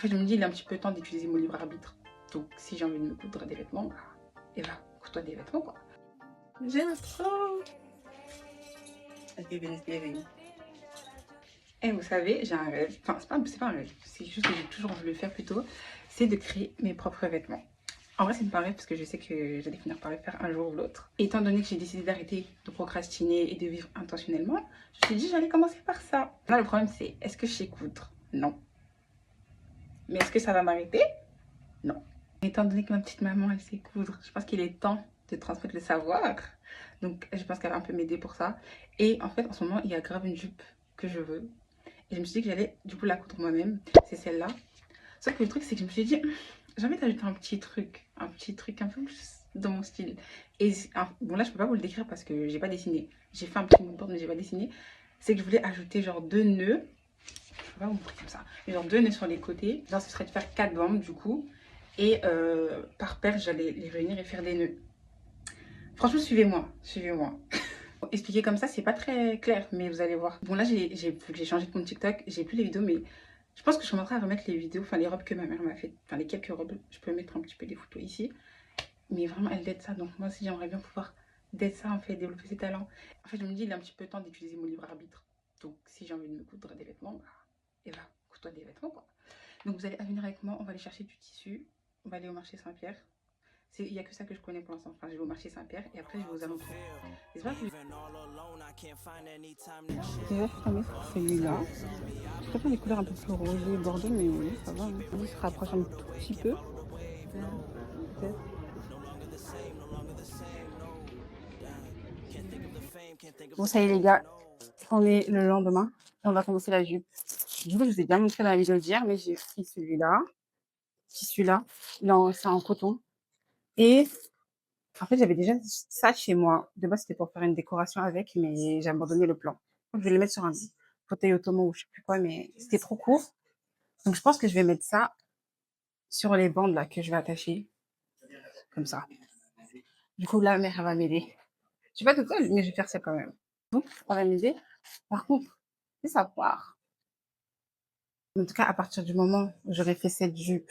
fait, je me dis, il est un petit peu temps d'utiliser mon libre arbitre. Donc, si j'ai envie de me coudre des vêtements, bah, et bah, couds-toi des vêtements, quoi. J'aime trop. Et vous savez, j'ai un rêve. Enfin, c'est pas un rêve. C'est juste que j'ai toujours voulu le faire plutôt. C'est de créer mes propres vêtements. En vrai, c'est pas un rêve parce que je sais que j'allais finir par le faire un jour ou l'autre. Étant donné que j'ai décidé d'arrêter de procrastiner et de vivre intentionnellement, je me suis dit j'allais commencer par ça. Là, le problème, c'est est-ce que je sais coudre? Non. Mais est-ce que ça va m'arrêter? Non. Étant donné que ma petite maman, elle sait coudre, je pense qu'il est temps de transmettre le savoir. Donc, je pense qu'elle va un peu m'aider pour ça. Et en fait, en ce moment, il y a grave une jupe que je veux. Et je me suis dit que j'allais du coup la coudre moi-même. C'est celle-là. Sauf que le truc, c'est que je me suis dit, j'ai envie d'ajouter un petit truc un peu plus dans mon style. Et bon, là, je peux pas vous le décrire parce que j'ai pas dessiné. J'ai fait un petit moodboard, mais j'ai pas dessiné. C'est que je voulais ajouter genre 2 nœuds. Je peux pas vous montrer comme ça. Mais genre 2 nœuds sur les côtés. Genre, ce serait de faire 4 bandes du coup. Et par paire, j'allais les réunir et faire des nœuds. Franchement, suivez-moi. Suivez-moi. Expliquer comme ça, c'est pas très clair, mais vous allez voir. Bon, là, j'ai changé de compte TikTok, j'ai plus les vidéos, mais je pense que je commencerai à remettre les vidéos, enfin les robes que ma mère m'a fait, enfin les quelques robes, je peux mettre un petit peu des photos ici. Mais vraiment, elle aide ça, donc moi aussi, j'aimerais bien pouvoir d'être ça, en fait, développer ses talents. En fait, je me dis, il est un petit peu temps d'utiliser mon libre arbitre. Donc, si j'ai envie de me coudre des vêtements, bah, et bah, couds-toi des vêtements, quoi. Donc, vous allez venir avec moi, on va aller chercher du tissu, on va aller au marché Saint-Pierre. Il n'y a que ça que je connais pour l'instant. Enfin, je vais au marché Saint-Pierre et après, je vais aux alentours. J'espère que déjà, je vais mettre celui-là. Je préfère les couleurs un peu plus rosées, bordeaux, mais oui, ça va. Hein. Il se rapproche un tout petit peu. Peut-être. Bon, ça y est, les gars. On est le lendemain. On va commencer la jupe. Du coup, je vous ai bien montré dans la vidéo d'hier, mais j'ai pris celui-là. Celui-là. C'est en coton. Et en fait, j'avais déjà ça chez moi. De base, c'était pour faire une décoration avec, mais j'ai abandonné le plan. Je vais le mettre sur un fauteuil ottoman ou je sais plus quoi, mais c'était trop court. Donc, je pense que je vais mettre ça sur les bandes là que je vais attacher. Comme ça. Du coup, la mère, elle va m'aider. Je suis pas toute seule, mais je vais faire ça quand même. Donc, elle va m'aider. Par contre, c'est savoir. En tout cas, à partir du moment où j'aurai fait cette jupe,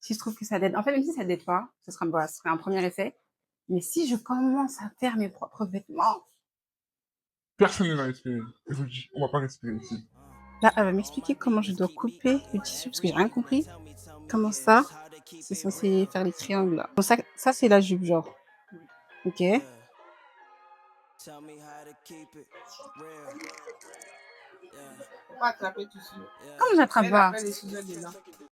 si je trouve que ça aide, en fait, même si ça aide pas, ce sera un premier effet. Mais si je commence à faire mes propres vêtements, Personne ne va respirer. Je vous le dis, on va pas respirer ici. là, elle va m'expliquer comment je dois couper le tissu parce que j'ai rien compris. Comment ça, c'est censé faire les triangles là. Bon, ça c'est la jupe genre. Ok. Comment j'attrape pas?